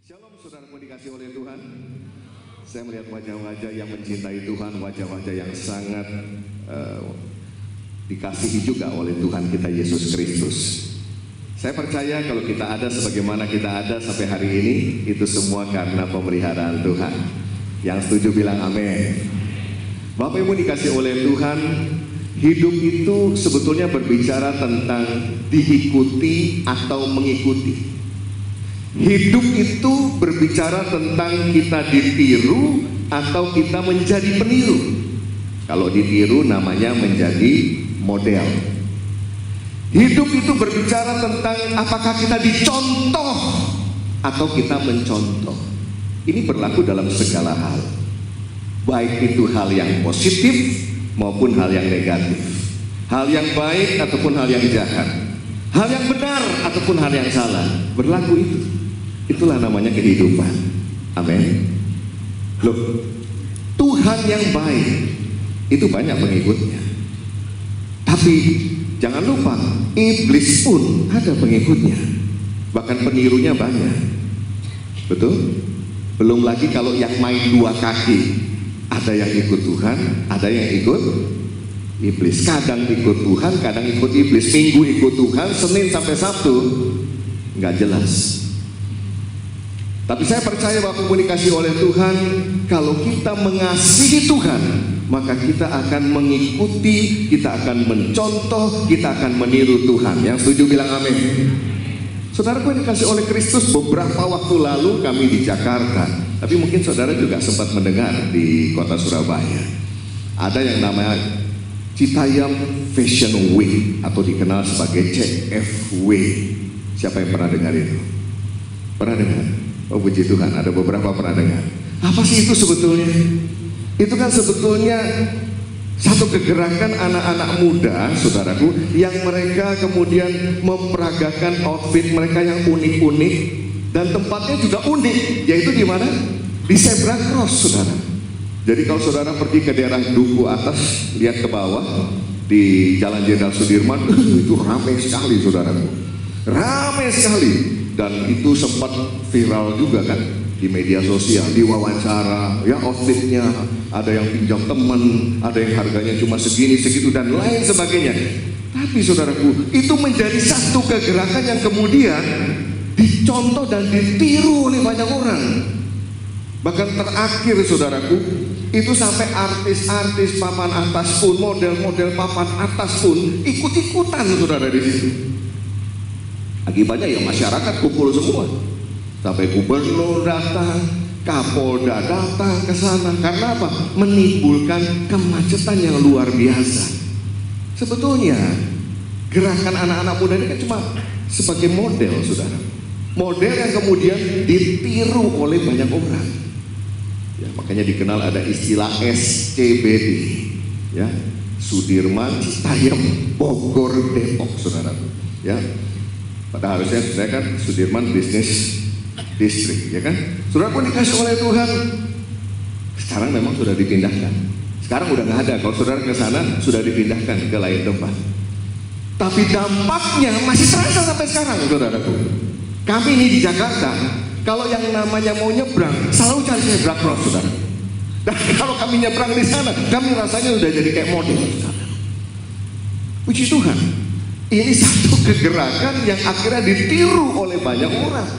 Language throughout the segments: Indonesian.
Shalom saudaraku dikasih oleh Tuhan. Saya melihat wajah-wajah yang mencintai Tuhan, wajah-wajah yang sangat dikasihi juga oleh Tuhan kita Yesus Kristus. Saya percaya kalau kita ada sebagaimana kita ada sampai hari ini, itu semua karena pemeliharaan Tuhan. Yang setuju bilang amin. Bapak Ibu dikasih oleh Tuhan, hidup itu sebetulnya berbicara tentang diikuti atau mengikuti. Hidup itu berbicara tentang kita ditiru atau kita menjadi peniru. Kalau ditiru namanya menjadi model. Hidup itu berbicara tentang apakah kita dicontoh atau kita mencontoh. Ini berlaku dalam segala hal, baik itu hal yang positif maupun hal yang negatif, hal yang baik ataupun hal yang jahat, hal yang benar ataupun hal yang salah. Berlaku itu. Itulah namanya kehidupan. Amin. Loh, Tuhan yang baik itu banyak pengikutnya. Tapi jangan lupa, iblis pun ada pengikutnya. Bahkan penirunya banyak. Betul? Belum lagi kalau yang main dua kaki, ada yang ikut Tuhan, ada yang ikut iblis. Kadang ikut Tuhan, kadang ikut iblis. Minggu ikut Tuhan, Senin sampai Sabtu nggak jelas. Tapi saya percaya Bapak Ibu dikasih oleh Tuhan, kalau kita mengasihi Tuhan, maka kita akan mengikuti, kita akan mencontoh, kita akan meniru Tuhan. Yang setuju bilang amin. Saudaraku yang dikasih oleh Kristus, beberapa waktu lalu kami di Jakarta, tapi mungkin saudara juga sempat mendengar di kota Surabaya, ada yang namanya Citayam Fashion Week atau dikenal sebagai CFW. Siapa yang pernah dengar itu? Pernah dengar? Oh puji Tuhan, ada beberapa pernah dengar. Apa sih itu sebetulnya? Itu kan sebetulnya satu kegerakan anak-anak muda, saudaraku, yang mereka kemudian memperagakan outfit mereka yang unik-unik, dan tempatnya juga unik, yaitu di mana? Di Zebra Cross, saudara. Jadi kalau saudara pergi ke daerah Duku atas, lihat ke bawah di Jalan Jenderal Sudirman, itu ramai sekali, saudaraku. Ramai sekali. Dan itu sempat viral juga kan di media sosial, diwawancara, ya outfitnya ada yang pinjam teman, ada yang harganya cuma segini segitu dan lain sebagainya. Tapi saudaraku, itu menjadi satu kegerakan yang kemudian dicontoh dan ditiru oleh banyak orang. Bahkan terakhir saudaraku, itu sampai artis-artis papan atas pun, model-model papan atas pun ikut-ikutan saudara di situ. Akibatnya ya masyarakat kumpul semua, sampai gubernur datang, kapolda datang ke sana. Karena apa? Menimbulkan kemacetan yang luar biasa. Sebetulnya gerakan anak-anak muda ini kan cuma sebagai model, saudara. Model yang kemudian ditiru oleh banyak orang. Ya, makanya dikenal ada istilah SCBD, ya, Sudirman, Citayam, Bogor, Depok, saudara. Ya. Padahal harusnya saya kan Sudirman Business District, ya kan? Saudara pun dikasih oleh Tuhan. Sekarang memang sudah dipindahkan. Sekarang udah nggak ada. Kalau saudara ke sana sudah dipindahkan ke lain tempat. Tapi dampaknya masih terasa sampai sekarang, saudaraku. Kami ini di Jakarta, kalau yang namanya mau nyebrang, selalu cari zebra cross, saudara. Dan kalau kami nyebrang di sana, kami rasanya udah jadi kayak model. Puji Tuhan. Ini satu kegerakan yang akhirnya ditiru oleh banyak orang.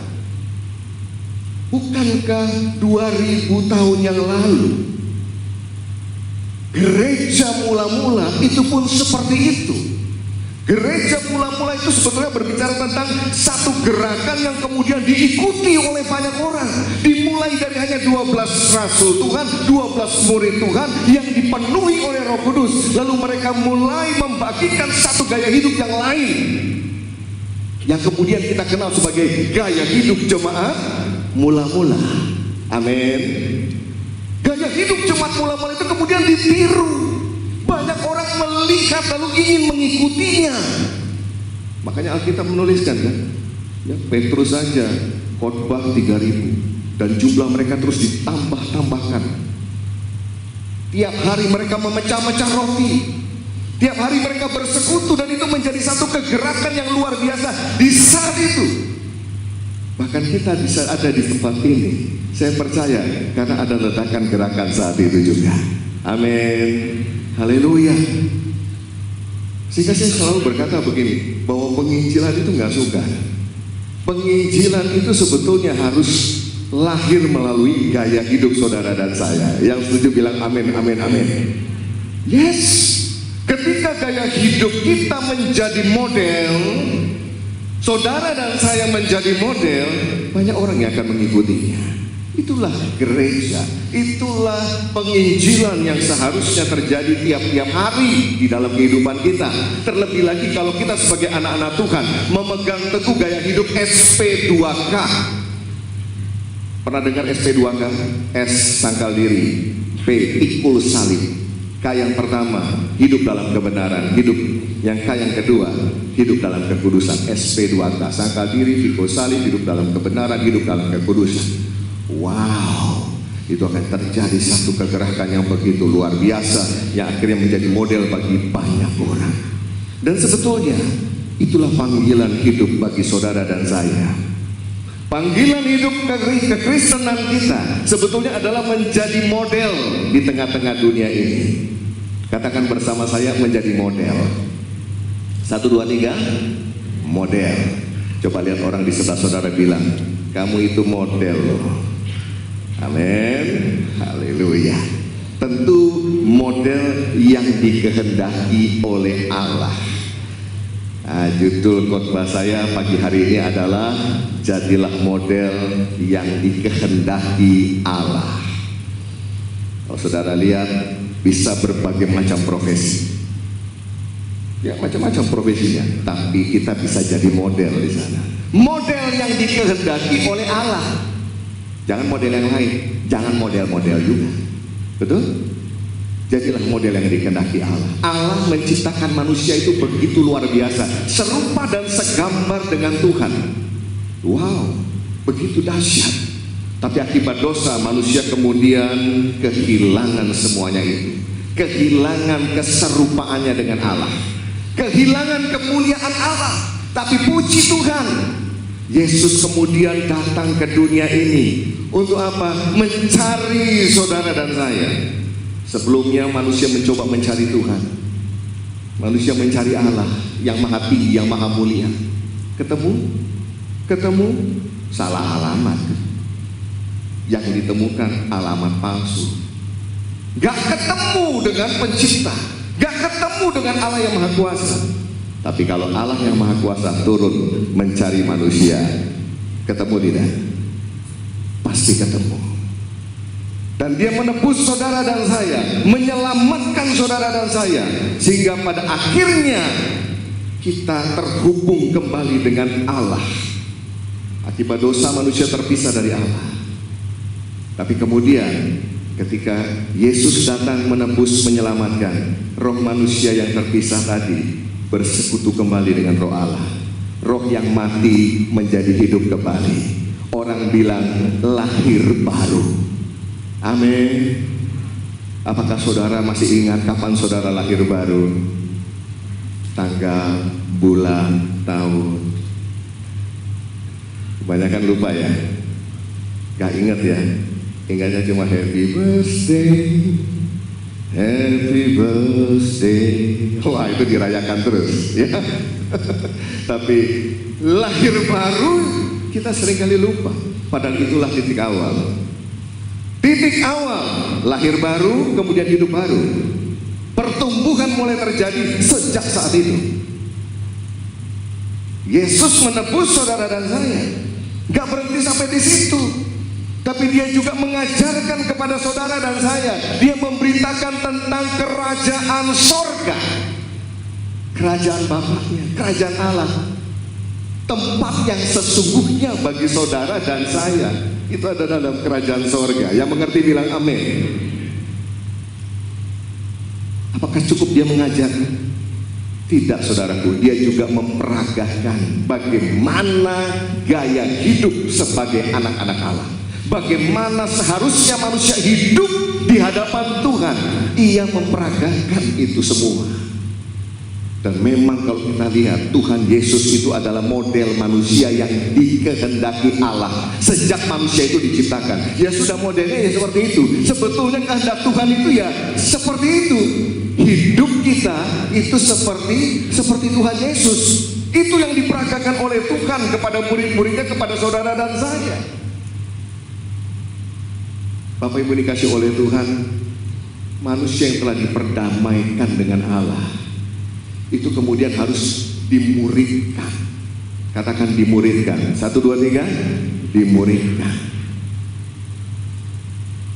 Bukankah 2000 tahun yang lalu gereja mula-mula itu pun seperti itu? Gereja mula-mula itu sebetulnya berbicara tentang satu gerakan yang kemudian diikuti oleh banyak orang. Dimulai dari hanya 12 rasul Tuhan, 12 murid Tuhan yang dipenuhi oleh Roh Kudus. Lalu mereka mulai membagikan satu gaya hidup yang lain, yang kemudian kita kenal sebagai gaya hidup jemaat mula-mula. Amin. Gaya hidup jemaat mula-mula itu kemudian ditiru. Banyak orang melihat lalu ingin mengikutinya. Makanya Alkitab menuliskan kan, ya, Petrus saja khotbah 3000 dan jumlah mereka terus ditambah-tambahkan. Tiap hari mereka memecah-mecah roti. Tiap hari mereka bersekutu dan itu menjadi satu kegerakan yang luar biasa di saat itu. Bahkan kita bisa ada di tempat ini, saya percaya karena ada ledakan gerakan saat itu juga. Amin. Haleluya. Sehingga saya selalu berkata begini, bahwa penginjilan itu nggak suka. Penginjilan itu sebetulnya harus lahir melalui gaya hidup saudara dan saya. Yang setuju bilang amin, amin, amin. Yes. Ketika gaya hidup kita menjadi model, saudara dan saya menjadi model, banyak orang yang akan mengikutinya. Itulah gereja, itulah penginjilan yang seharusnya terjadi tiap-tiap hari di dalam kehidupan kita. Terlebih lagi kalau kita sebagai anak-anak Tuhan memegang teguh gaya hidup SP2K. Pernah dengar SP2K? S sangkal diri, P pikul salib. K yang pertama, hidup dalam kebenaran. Hidup yang K yang kedua, hidup dalam kekudusan. SP2K, sangkal diri, pikul salib, hidup dalam kebenaran, hidup dalam kekudusan. Wow, itu akan terjadi satu kegerakan yang begitu luar biasa, yang akhirnya menjadi model bagi banyak orang. Dan sebetulnya itulah panggilan hidup bagi saudara dan saya. Panggilan hidup kekristenan kita sebetulnya adalah menjadi model di tengah-tengah dunia ini. Katakan bersama saya, menjadi model. 1, 2, 3, model. Coba lihat orang di sebelah saudara, bilang, kamu itu model loh. Amin. Haleluya. Tentu model yang dikehendaki oleh Allah. Judul khotbah saya pagi hari ini adalah jadilah model yang dikehendaki Allah. Kalau saudara lihat, bisa berbagai macam profesi, ya macam-macam profesinya, tapi kita bisa jadi model di sana. Model yang dikehendaki oleh Allah. Jangan model yang lain, jangan model-model juga. Betul? Jadilah model yang dikehendaki Allah. Allah menciptakan manusia itu begitu luar biasa, serupa dan segambar dengan Tuhan. Wow, begitu dahsyat. Tapi akibat dosa, manusia kemudian kehilangan semuanya itu. Kehilangan keserupaannya dengan Allah, kehilangan kemuliaan Allah. Tapi puji Tuhan, Yesus kemudian datang ke dunia ini untuk apa? Mencari saudara dan saya. Sebelumnya manusia mencoba mencari Tuhan, manusia mencari Allah yang maha tinggi, yang maha mulia. Ketemu, salah alamat. Yang ditemukan alamat palsu. Gak ketemu dengan pencipta, gak ketemu dengan Allah yang maha kuasa. Tapi kalau Allah yang maha kuasa turun mencari manusia, ketemu tidak? Pasti ketemu. Dan dia menebus saudara dan saya, menyelamatkan saudara dan saya, sehingga pada akhirnya kita terhubung kembali dengan Allah. Akibat dosa manusia terpisah dari Allah. Tapi kemudian ketika Yesus datang menebus, menyelamatkan, roh manusia yang terpisah tadi bersekutu kembali dengan roh Allah. Roh yang mati menjadi hidup kembali. Orang bilang lahir baru. Amin. Apakah saudara masih ingat kapan saudara lahir baru? Tanggal, bulan, tahun. Kebanyakan lupa ya. Gak ingat ya. Ingatnya cuma happy birthday, happy birthday. Wah, itu dirayakan terus ya. Tapi lahir baru kita seringkali lupa. Padahal itulah titik awal. Titik awal, lahir baru, kemudian hidup baru. Pertumbuhan mulai terjadi sejak saat itu. Yesus menebus saudara dan saya. Gak berhenti sampai di situ, tapi dia juga mengajarkan kepada saudara dan saya. Dia memberitakan tentang kerajaan sorga, kerajaan Bapaknya, kerajaan Allah. Tempat yang sesungguhnya bagi saudara dan saya itu ada dalam kerajaan sorga. Yang mengerti bilang amin. Apakah cukup dia mengajar? Tidak, saudaraku. Dia juga memperagakan bagaimana gaya hidup sebagai anak-anak Allah, bagaimana seharusnya manusia hidup di hadapan Tuhan. Ia memperagakan itu semua. Dan memang kalau kita lihat, Tuhan Yesus itu adalah model manusia yang dikehendaki Allah sejak manusia itu diciptakan. Ya sudah, modelnya ya seperti itu. Sebetulnya kehendak Tuhan itu ya seperti itu. Hidup kita itu seperti Tuhan Yesus. Itu yang diperagakan oleh Tuhan kepada murid-muridnya, kepada saudara dan saya. Bapak Ibu dikasih oleh Tuhan, manusia yang telah diperdamaikan dengan Allah itu kemudian harus dimuridkan. Katakan dimuridkan. 1, 2, 3. Dimuridkan.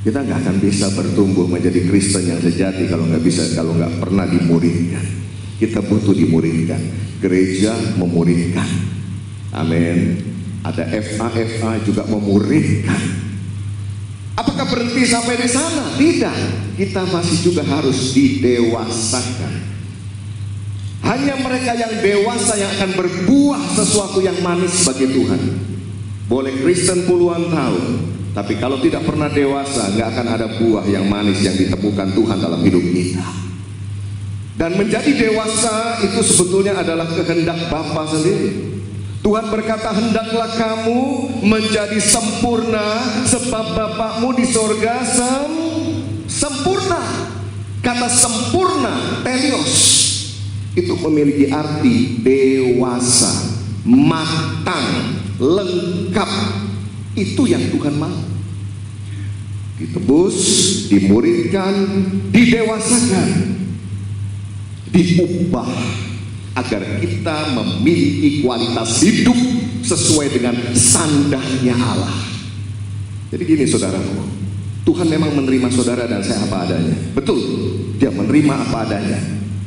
Kita nggak akan bisa bertumbuh menjadi Kristen yang sejati kalau nggak pernah dimuridkan. Kita butuh dimuridkan. Gereja memuridkan. Amin. Ada FA juga memuridkan. Apakah berhenti sampai di sana? Tidak. Kita masih juga harus didewasakan. Hanya mereka yang dewasa yang akan berbuah sesuatu yang manis bagi Tuhan. Boleh Kristen puluhan tahun, tapi kalau tidak pernah dewasa, nggak akan ada buah yang manis yang ditemukan Tuhan dalam hidup kita. Dan menjadi dewasa itu sebetulnya adalah kehendak Bapa sendiri. Tuhan berkata, hendaklah kamu menjadi sempurna sebab Bapakmu di sorga sempurna. Kata sempurna, telios, itu memiliki arti dewasa, matang, lengkap. Itu yang Tuhan mau. Ditebus, dimuridkan, didewasakan, diubah agar kita memiliki kualitas hidup sesuai dengan standarnya Allah. Jadi gini saudaraku, Tuhan memang menerima saudara dan saya apa adanya. Betul, Dia menerima apa adanya.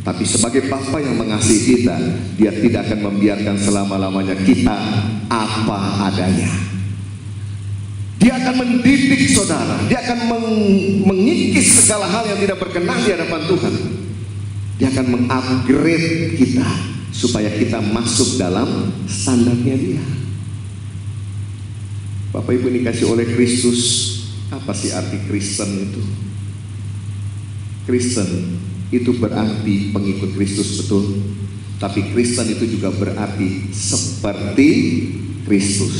Tapi sebagai Bapa yang mengasihi kita, Dia tidak akan membiarkan selama-lamanya kita apa adanya. Dia akan mendidik saudara. Dia akan mengikis segala hal yang tidak berkenan di hadapan Tuhan. Dia akan mengupgrade kita supaya kita masuk dalam standarnya Dia. Bapak Ibu dikasih oleh Kristus, apa sih arti Kristen itu? Kristen itu berarti pengikut Kristus, betul. Tapi Kristen itu juga berarti seperti Kristus.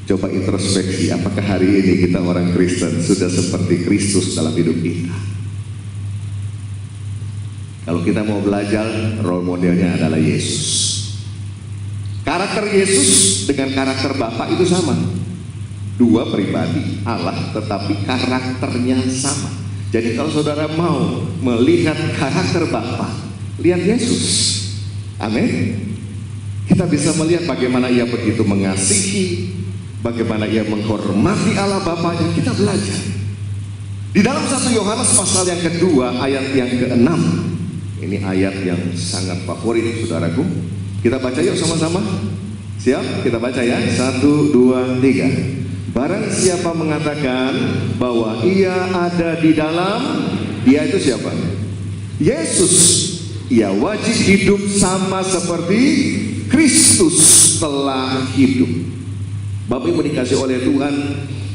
Coba introspeksi, apakah hari ini kita orang Kristen sudah seperti Kristus dalam hidup kita? Kalau kita mau belajar, role modelnya adalah Yesus. Karakter Yesus dengan karakter Bapa itu sama. Dua pribadi Allah, tetapi karakternya sama. Jadi kalau saudara mau melihat karakter Bapa, lihat Yesus. Amin. Kita bisa melihat bagaimana Ia begitu mengasihi, bagaimana Ia menghormati Allah Bapanya. Kita belajar di dalam 1 Yohanes pasal yang kedua ayat yang ke-6. Ini ayat yang sangat favorit saudaraku. Kita baca yuk sama-sama. Siap? Kita baca ya. 1, 2, 3. Barang siapa mengatakan bahwa ia ada di dalam, dia itu siapa? Yesus. Ia wajib hidup sama seperti Kristus telah hidup. Bapak Ibu dikasih oleh Tuhan,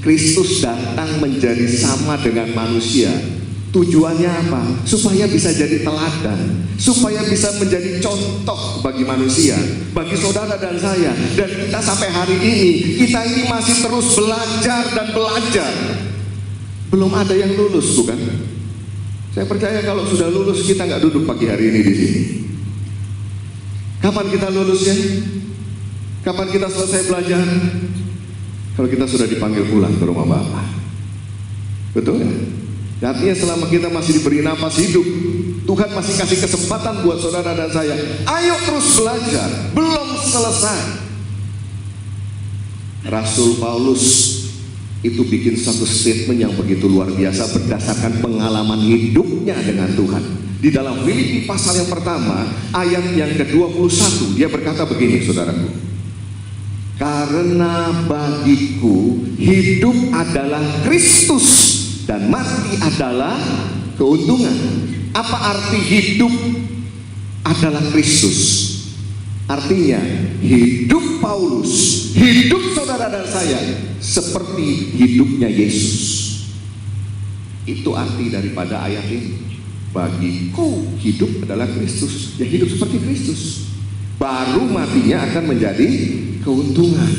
Kristus datang menjadi sama dengan manusia. Tujuannya apa? Supaya bisa jadi teladan, supaya bisa menjadi contoh bagi manusia, bagi saudara dan saya. Dan kita sampai hari ini, kita ini masih terus belajar dan belajar. Belum ada yang lulus, bukan? Saya percaya kalau sudah lulus, kita nggak duduk pagi hari ini di sini. Kapan kita lulusnya? Kapan kita selesai belajar? Kalau kita sudah dipanggil pulang ke rumah Bapa. Betul ya? Artinya selama kita masih diberi nafas hidup, Tuhan masih kasih kesempatan buat saudara dan saya. Ayo terus belajar, belum selesai. Rasul Paulus itu bikin satu statement yang begitu luar biasa berdasarkan pengalaman hidupnya dengan Tuhan. Di dalam Filipi pasal yang pertama, ayat yang ke-21, dia berkata begini saudaraku. Karena bagiku hidup adalah Kristus dan mati adalah keuntungan. Apa arti hidup adalah Kristus? Artinya hidup Paulus, hidup saudara dan saya seperti hidupnya Yesus. Itu arti daripada ayat ini. Bagiku hidup adalah Kristus. Ya hidup seperti Kristus. Baru matinya akan menjadi keuntungan.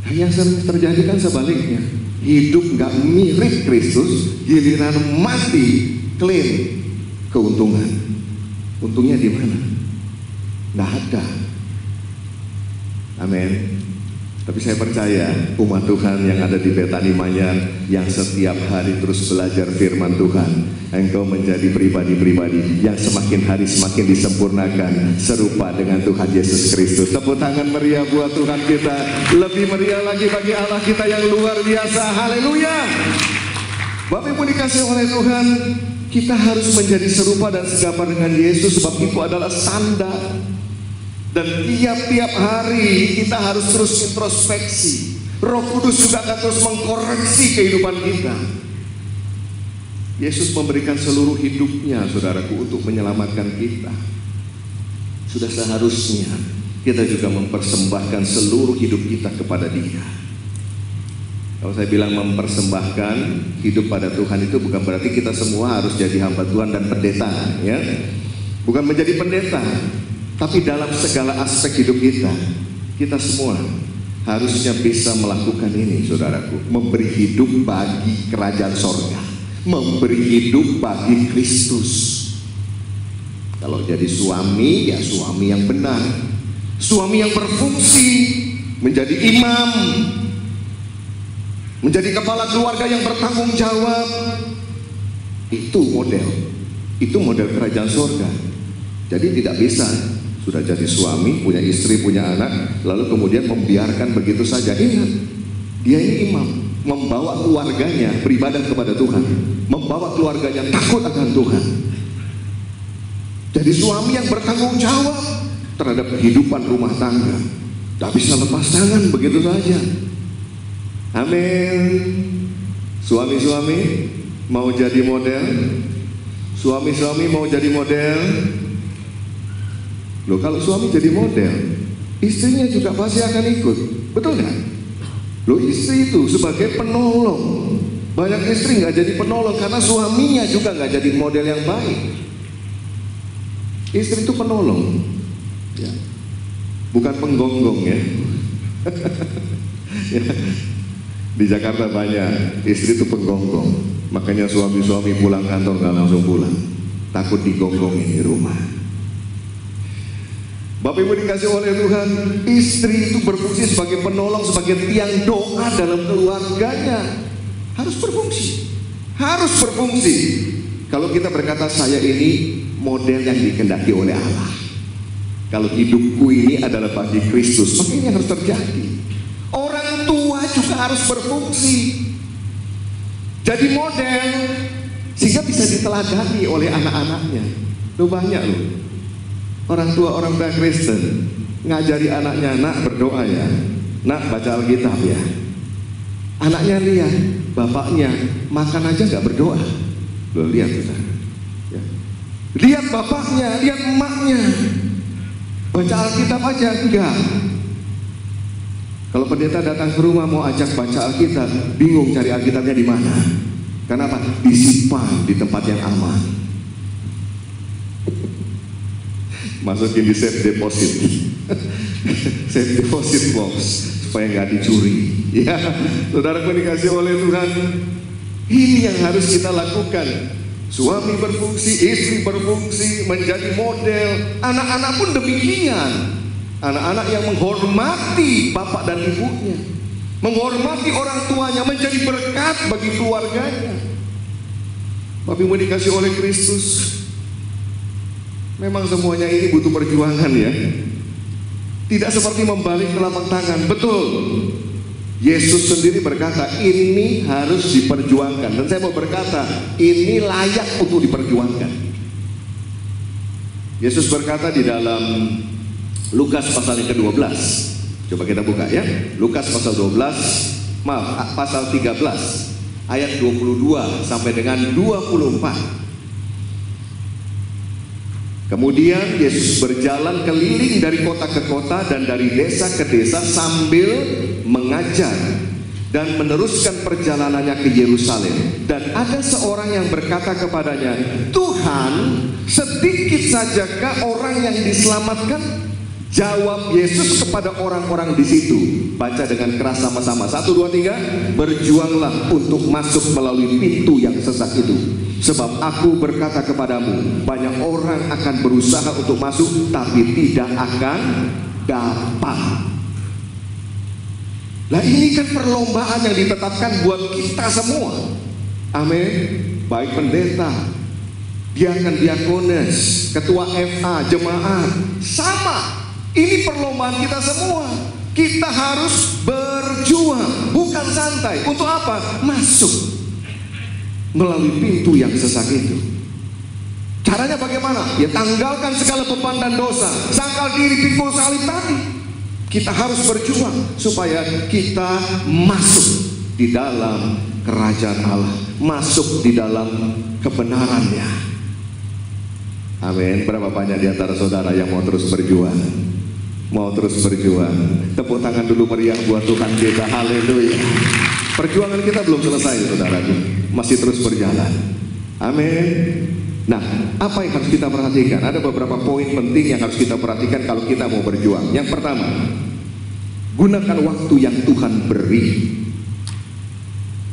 Nah, yang sering terjadi kan sebaliknya. Hidup nggak mirip Kristus, giliran mati klaim keuntungan. Untungnya di mana? Nggak ada. Amin. Tapi saya percaya umat Tuhan yang ada di Betani Manyar, yang setiap hari terus belajar firman Tuhan, engkau menjadi pribadi-pribadi yang semakin hari semakin disempurnakan serupa dengan Tuhan Yesus Kristus. Tepuk tangan meriah buat Tuhan kita. Lebih meriah lagi bagi Allah kita yang luar biasa. Haleluya. Bapak Ibu dikasih oleh Tuhan, kita harus menjadi serupa dan segambar dengan Yesus, sebab itu adalah standar. Dan tiap-tiap hari kita harus terus introspeksi. Roh Kudus juga akan terus mengkoreksi kehidupan kita. Yesus memberikan seluruh hidupnya, saudaraku, untuk menyelamatkan kita. Sudah seharusnya kita juga mempersembahkan seluruh hidup kita kepada Dia. Kalau saya bilang mempersembahkan hidup pada Tuhan, itu bukan berarti kita semua harus jadi hamba Tuhan dan pendeta, ya. Bukan menjadi pendeta, tapi dalam segala aspek hidup kita semua harusnya bisa melakukan ini, saudaraku. Memberi hidup bagi kerajaan sorga, memberi hidup bagi Kristus. Kalau jadi suami, ya suami yang benar, suami yang berfungsi, menjadi imam, menjadi kepala keluarga yang bertanggung jawab. Itu model kerajaan sorga. Jadi tidak bisa sudah jadi suami, punya istri, punya anak, lalu kemudian membiarkan begitu saja. Ingat, dia ini imam, membawa keluarganya beribadah kepada Tuhan, membawa keluarganya takut akan Tuhan. Jadi suami yang bertanggung jawab terhadap kehidupan rumah tangga, tak bisa lepas tangan begitu saja. Amin. Suami-suami mau jadi model, suami-suami mau jadi model. Loh, kalau suami jadi model, istrinya juga pasti akan ikut, betul nggak? Loh, istri itu sebagai penolong. Banyak istri nggak jadi penolong karena suaminya juga nggak jadi model yang baik. Istri itu penolong, ya. Bukan penggonggong, ya. Ya. Di Jakarta banyak istri itu penggonggong, makanya suami-suami pulang kantor nggak langsung pulang, takut digonggongin di rumah. Bapak Ibu dikasih oleh Tuhan, istri itu berfungsi sebagai penolong, sebagai tiang doa dalam keluarganya. Harus berfungsi, harus berfungsi. Kalau kita berkata saya ini model yang dikehendaki oleh Allah, kalau hidupku ini adalah bagi Kristus, maka ini harus terjadi. Orang tua juga harus berfungsi, jadi model, sehingga bisa diteladani oleh anak-anaknya. Loh, banyak loh orang tua Kristen ngajari anaknya, nak berdoa ya, nak baca Alkitab ya. Anaknya lihat bapaknya makan aja nggak berdoa. Loh, lihat kita, ya. Lihat bapaknya, lihat emaknya baca Alkitab aja enggak. Kalau pendeta datang ke rumah mau ajak baca Alkitab, bingung cari Alkitabnya di mana. Kenapa? Disimpan di tempat yang aman. Masukin di safe deposit, safe deposit box supaya nggak dicuri. Ya, saudara dikasih oleh Tuhan, ini yang harus kita lakukan. Suami berfungsi, istri berfungsi, menjadi model. Anak-anak pun demikian. Anak-anak yang menghormati bapak dan ibunya, menghormati orang tuanya, menjadi berkat bagi keluarganya. Bapak Ibu dikasih oleh Kristus. Memang semuanya ini butuh perjuangan, ya. Tidak seperti membalik telapak tangan. Betul, Yesus sendiri berkata ini harus diperjuangkan. Dan saya mau berkata ini layak untuk diperjuangkan. Yesus berkata di dalam Lukas pasal yang ke-12. Coba kita buka ya, Lukas pasal 12, pasal 13 ayat 22 sampai dengan 24. Kemudian Yesus berjalan keliling dari kota ke kota dan dari desa ke desa sambil mengajar. dan meneruskan perjalanannya ke Yerusalem. Dan ada seorang yang berkata kepadanya, "Tuhan, sedikit sajakah orang yang diselamatkan?" Jawab Yesus kepada orang-orang di situ. Baca dengan keras sama-sama. 1, 2, 3. "Berjuanglah untuk masuk melalui pintu yang sesak itu. Sebab aku berkata kepadamu, banyak orang akan berusaha untuk masuk, tapi tidak akan dapat." Nah, ini kan perlombaan yang ditetapkan buat kita semua. Amin. Baik pendeta, diakones, ketua FA, jemaat, sama. Ini perlombaan kita semua. Kita harus berjuang, bukan santai. Untuk apa? Masuk melalui pintu yang sesak itu. Caranya bagaimana? Ya, tanggalkan segala beban dan dosa, sangkal diri, pikul salib tadi. Kita harus berjuang supaya kita masuk di dalam kerajaan Allah, masuk di dalam kebenarannya. Amin. Berapa banyak di antara saudara yang mau terus berjuang? Mau terus berjuang. Tepuk tangan dulu meriah buat Tuhan kita. Haleluya. Perjuangan kita belum selesai, saudaraku, masih terus berjalan. Amin. Nah, apa yang harus kita perhatikan? Ada beberapa poin penting yang harus kita perhatikan kalau kita mau berjuang. Yang pertama, gunakan waktu yang Tuhan beri.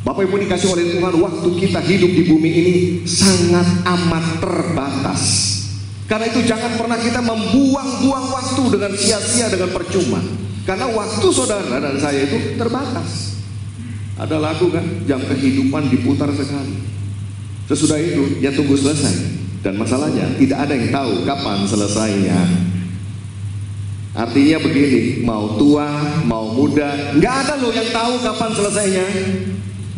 Bapak Ibu dikasih oleh Tuhan, waktu kita hidup di bumi ini sangat amat terbatas. Karena itu jangan pernah kita membuang-buang waktu dengan sia-sia, dengan percuma. Karena waktu saudara dan saya itu terbatas. Ada lagu kan, jam kehidupan diputar sekali. Sesudah itu, ya tunggu selesai. Dan masalahnya, tidak ada yang tahu kapan selesainya. Artinya begini, mau tua, mau muda, nggak ada loh yang tahu kapan selesainya.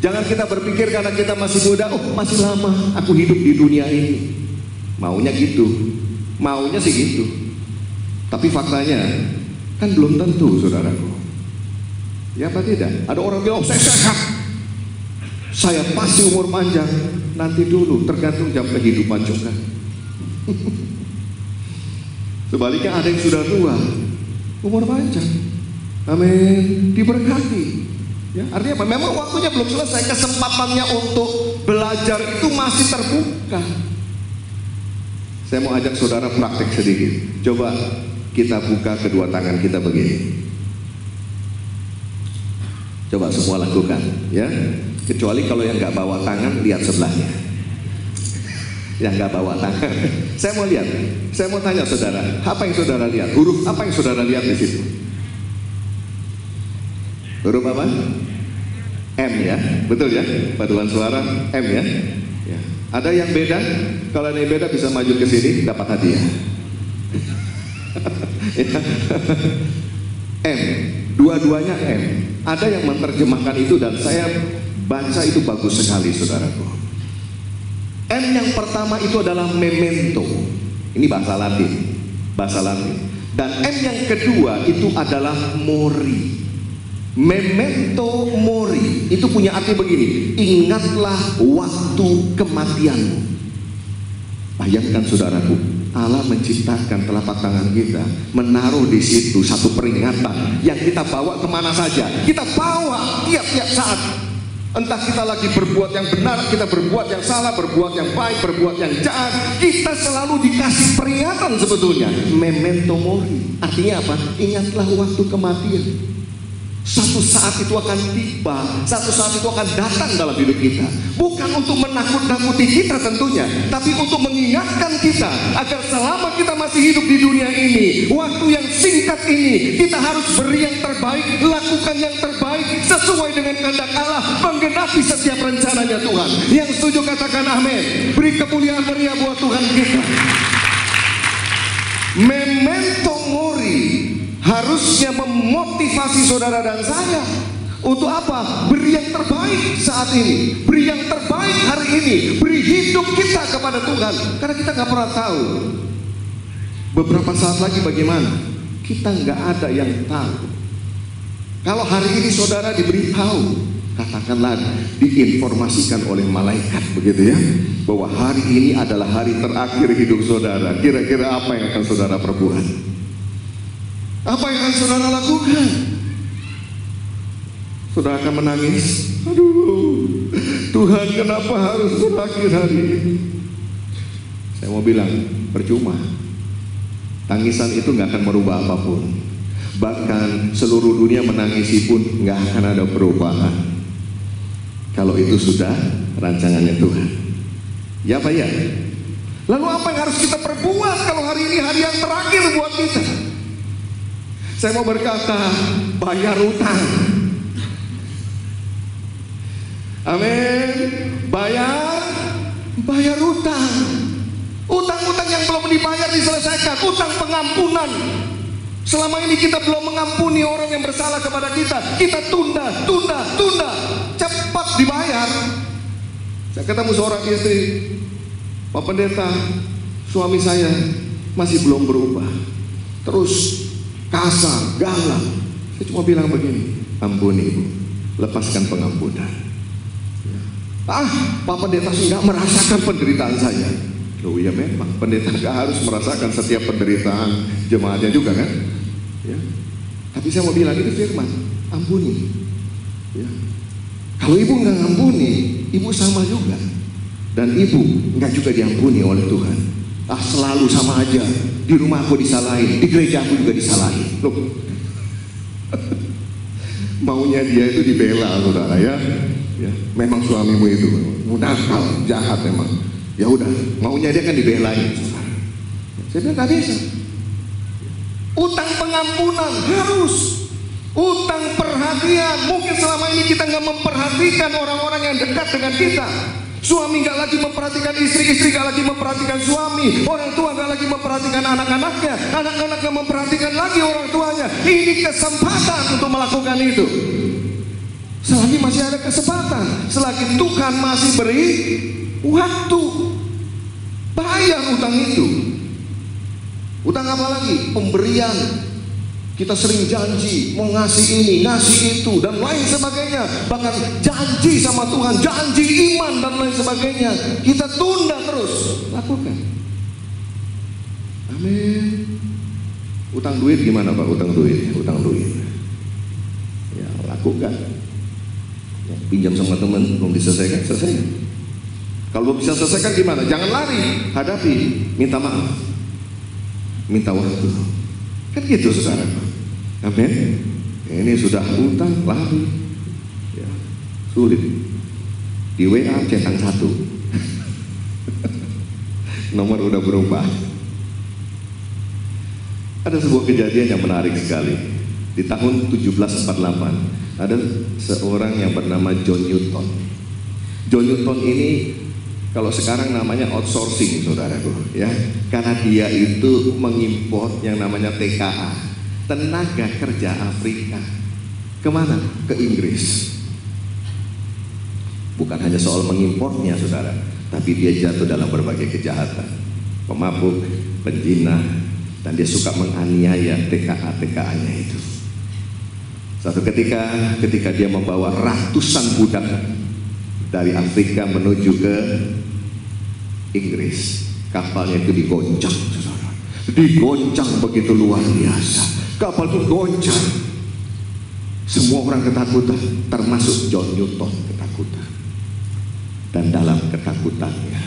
Jangan kita berpikir karena kita masih muda, oh masih lama aku hidup di dunia ini. Maunya gitu, maunya sih gitu. Tapi faktanya, kan belum tentu, saudaraku. Ya apa tidak? Ada orang bilang, oh saya sehat, saya pasti umur panjang. Nanti dulu, tergantung jam kehidupan juga. Sebaliknya ada yang sudah tua, umur panjang. Amin, diberkati. Ya, artinya apa? Memang waktunya belum selesai, kesempatannya untuk belajar itu masih terbuka. Saya mau ajak saudara praktek sedikit. Coba kita buka kedua tangan kita begini. Coba semua lakukan, ya. Kecuali kalau yang nggak bawa tangan, lihat sebelahnya. Yang nggak bawa tangan, saya mau lihat. Saya mau tanya saudara, apa yang saudara lihat? Huruf apa yang saudara lihat di situ? Huruf apa? M ya, betul ya? Paduan suara M ya. Ya. Ada yang beda? Kalau ada yang beda bisa maju ke sini, dapat hadiah. M, dua-duanya M. Ada yang menerjemahkan itu dan saya baca itu bagus sekali, saudaraku. M yang pertama itu adalah memento. Ini bahasa Latin, bahasa Latin. Dan M yang kedua itu adalah mori. Memento mori itu punya arti begini: ingatlah waktu kematianmu. Bayangkan saudaraku, Allah menciptakan telapak tangan kita, menaruh di situ satu peringatan yang kita bawa kemana saja. Kita bawa tiap-tiap saat. Entah kita lagi berbuat yang benar, kita berbuat yang salah, berbuat yang baik, berbuat yang jahat, kita selalu dikasih peringatan sebetulnya. Memento mori, artinya apa? Ingatlah waktu kematian. Satu saat itu akan tiba, satu saat itu akan datang dalam hidup kita. Bukan untuk menakut-nakuti kita tentunya, tapi untuk mengingatkan kita agar selama kita masih hidup di dunia ini, waktu yang singkat ini, kita harus beri yang terbaik, lakukan yang terbaik sesuai dengan kehendak Allah, menggenapi setiap rencananya Tuhan. Yang setuju katakan amin. Beri kemuliaan meriah buat Tuhan kita. Memento mori harusnya memotivasi saudara dan saya untuk apa? Beri yang terbaik saat ini, beri yang terbaik hari ini, beri hidup kita kepada Tuhan. Karena kita nggak pernah tahu beberapa saat lagi bagaimana. Kita nggak ada yang tahu. Kalau hari ini saudara diberitahu, katakanlah diinformasikan oleh malaikat begitu ya, bahwa hari ini adalah hari terakhir hidup saudara. Kira-kira apa yang akan saudara perbuat? Apa yang akan saudara lakukan? Saudara akan menangis. Aduh, Tuhan kenapa harus berakhir hari ini? Saya mau bilang, percuma. Tangisan itu nggak akan merubah apapun. Bahkan seluruh dunia menangisi pun nggak akan ada perubahan. Kalau itu sudah rancangannya Tuhan. Ya Pak ya? Lalu apa yang harus kita perbuat kalau hari ini hari yang terakhir buat kita? Saya mau berkata, bayar utang. Amin. Bayar utang. Utang-utang yang belum dibayar diselesaikan. Utang pengampunan. Selama ini kita belum mengampuni orang yang bersalah kepada kita. Kita tunda. Cepat dibayar. Saya ketemu seorang istri, Pak Pendeta, suami saya masih belum berubah. Terus kasar, galak. Saya cuma bilang begini, ampuni Ibu, lepaskan pengampunan. Pak Pendeta nggak merasakan penderitaan saya. Loh ya memang, pendeta nggak harus merasakan setiap penderitaan jemaatnya juga kan? Ya. Tapi saya mau bilang itu firman, ampuni. Ya. Kalau ibu nggak ngampuni, ibu sama juga. Dan ibu nggak juga diampuni oleh Tuhan. Selalu sama aja. Di rumah aku disalahin, di gereja aku juga disalahin. Loh. Maunya dia itu dibela, saudara ya. Ya, memang suamimu itu nakal, jahat memang. Ya udah, maunya dia kan dibelain. Saya bilang nggak bisa. Utang pengampunan harus. Utang perhatian. Mungkin selama ini kita nggak memperhatikan orang-orang yang dekat dengan kita. Suami nggak lagi memperhatikan istri, istri nggak lagi memperhatikan suami, orang tua nggak lagi memperhatikan anak-anaknya, anak-anak nggak memperhatikan lagi orang tuanya. Ini kesempatan untuk melakukan itu. Selagi masih ada kesempatan, selagi Tuhan masih beri waktu, bayar utang itu. Utang apa lagi? Pemberian. Kita sering janji mau ngasih ini, ngasih itu, dan lain sebagainya. Bahkan janji sama Tuhan, janji iman dan lain sebagainya. Kita tunda terus. Lakukan. Amin. Utang duit gimana Pak? Utang duit. Ya lakukan. Ya, pinjam sama teman, belum diselesaikan, selesaikan. Kalau bisa selesaikan gimana? Jangan lari, hadapi, minta maaf, minta waktu. Kan gitu saudara. Amin. Ini sudah utang, lari, ya, sulit. Di WA centang 1. Nomor udah berubah. Ada sebuah kejadian yang menarik sekali. Di tahun 1748 ada seorang yang bernama John Newton. John Newton ini kalau sekarang namanya outsourcing, saudaraku, ya, karena dia itu mengimpor yang namanya TKA, tenaga kerja Afrika. Kemana? Ke Inggris. Bukan hanya soal mengimpornya, saudara, tapi dia jatuh dalam berbagai kejahatan, pemabuk, penjina, dan dia suka menganiaya TKA-TKA-nya itu. Suatu ketika dia membawa ratusan budak dari Afrika menuju ke Inggris, kapalnya itu digoncang, saudara. Digoncang begitu luar biasa. Kapal itu goncang. Semua orang ketakutan, termasuk John Newton ketakutan. Dan dalam ketakutannya,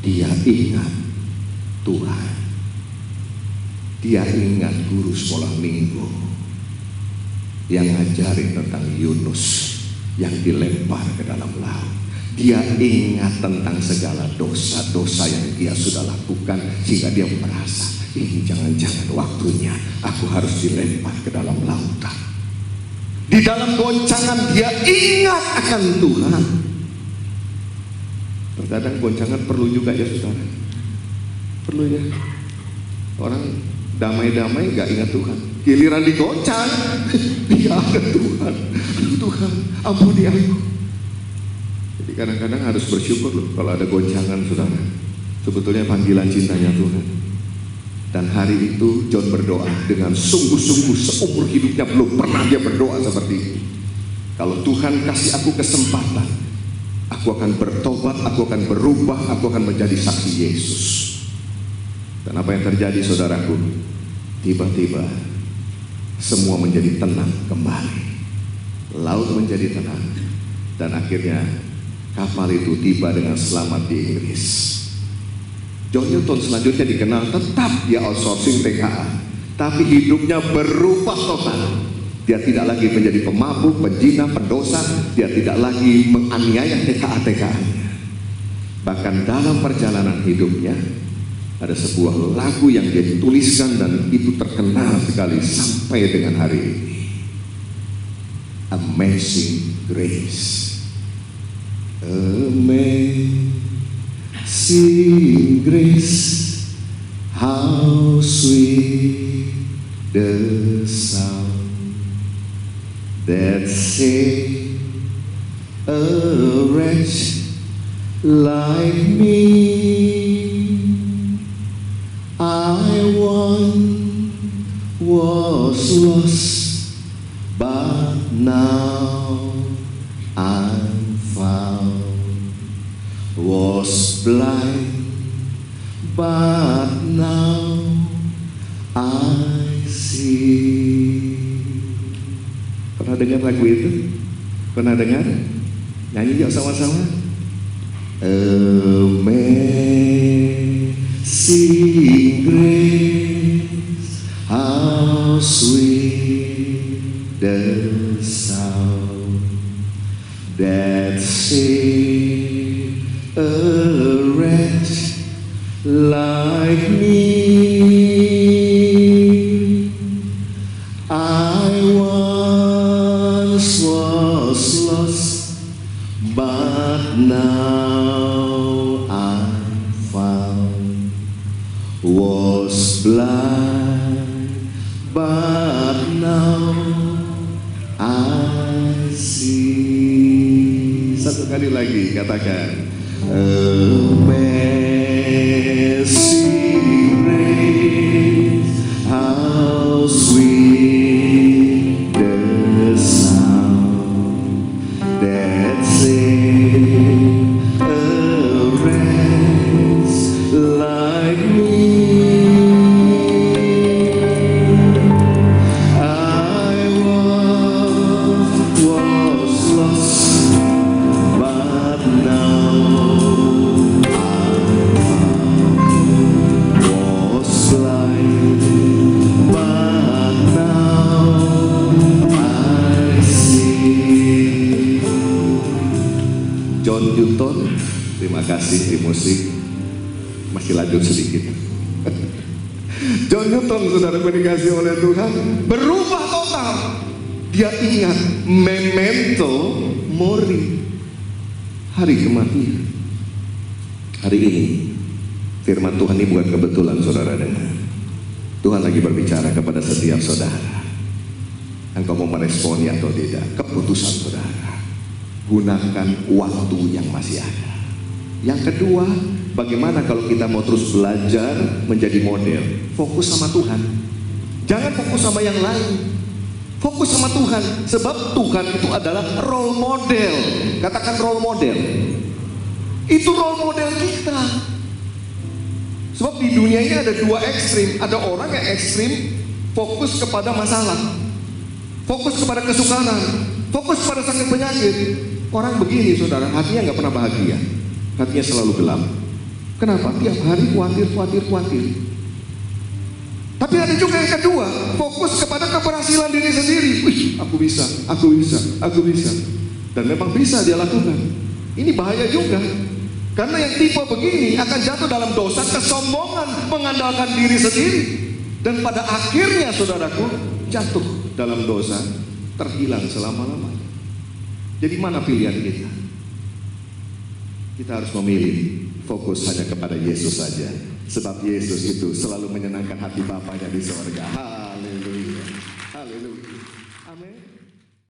dia ingat Tuhan. Dia ingat guru sekolah minggu yang ngajarin tentang Yunus yang dilempar ke dalam laut. Dia ingat tentang segala dosa-dosa yang dia sudah lakukan, sehingga dia merasa ini jangan-jangan waktunya aku harus dilempar ke dalam lautan. Di dalam goncangan dia ingat akan Tuhan. Terkadang goncangan perlu juga ya saudara. Perlu ya. Orang damai-damai gak ingat Tuhan, giliran digoncang dia ada Tuhan. Tuhan ampuni aku. Jadi kadang-kadang harus bersyukur loh kalau ada goncangan, saudara. Sebetulnya panggilan cintanya Tuhan. Dan hari itu John berdoa dengan sungguh-sungguh, seumur hidupnya belum pernah dia berdoa seperti itu. Kalau Tuhan kasih aku kesempatan, aku akan bertobat, aku akan berubah, aku akan menjadi saksi Yesus. Dan apa yang terjadi, saudaraku? Tiba-tiba semua menjadi tenang kembali. laut menjadi tenang, dan akhirnya kapal itu tiba dengan selamat di Inggris. John Newton selanjutnya dikenal tetap dia outsourcing TKA, tapi hidupnya berubah total. Dia tidak lagi menjadi pemabuk, penjina, pendosa. Dia tidak lagi menganiaya TKA-TKA-nya. Bahkan dalam perjalanan hidupnya ada sebuah lagu yang dia tuliskan dan itu terkenal sekali sampai dengan hari ini. Amazing Grace. Amazing Grace, how sweet the sound that saved a wretch like me. I once was lost, but now I'm found. Was blind, but now I see. Pernah dengar lagu itu? Pernah dengar? Nyanyi yuk sama-sama. Amazing grace, how sweet the sound that saved a wretch like me. I once was lost, but now I'm found. Was blind, but now I see. Satu kali lagi katakan. Amazing grace, how sweet the sound that saved a wretch like me. I once was lost, but now was blind, but now I see. John Newton, terima kasih di musik. Masih lanjut sedikit. John Newton, saudara dikasih oleh Tuhan, berubah total. Dia ingat memento mori, hari kematian. Hari ini firman Tuhan ini bukan kebetulan, saudara dengar. Tuhan lagi berbicara kepada setiap saudara. Engkau mau meresponnya atau tidak, keputusan saudara. Gunakan waktu yang masih ada. Yang kedua, bagaimana kalau kita mau terus belajar menjadi model? Fokus sama Tuhan. Jangan fokus sama yang lain. Fokus sama Tuhan. Sebab Tuhan itu adalah role model. Katakan role model. Itu role model kita. Sebab di dunia ini ada dua ekstrim. Ada orang yang ekstrim fokus kepada masalah, fokus kepada kesukaran, fokus pada sakit penyakit. Orang begini, saudara, hatinya nggak pernah bahagia. Hatinya selalu gelap. Kenapa? Tiap hari khawatir. Tapi ada juga yang kedua, fokus kepada keberhasilan diri sendiri. Wih, aku bisa. Dan memang bisa dia lakukan. Ini bahaya juga. Karena yang tipe begini akan jatuh dalam dosa kesombongan, mengandalkan diri sendiri. Dan pada akhirnya, saudaraku, jatuh dalam dosa, terhilang selama-lamanya. Jadi mana pilihan kita? Kita harus memilih fokus hanya kepada Yesus saja. Sebab Yesus itu selalu menyenangkan hati Bapanya di sorga. Haleluya. Haleluya. Amin.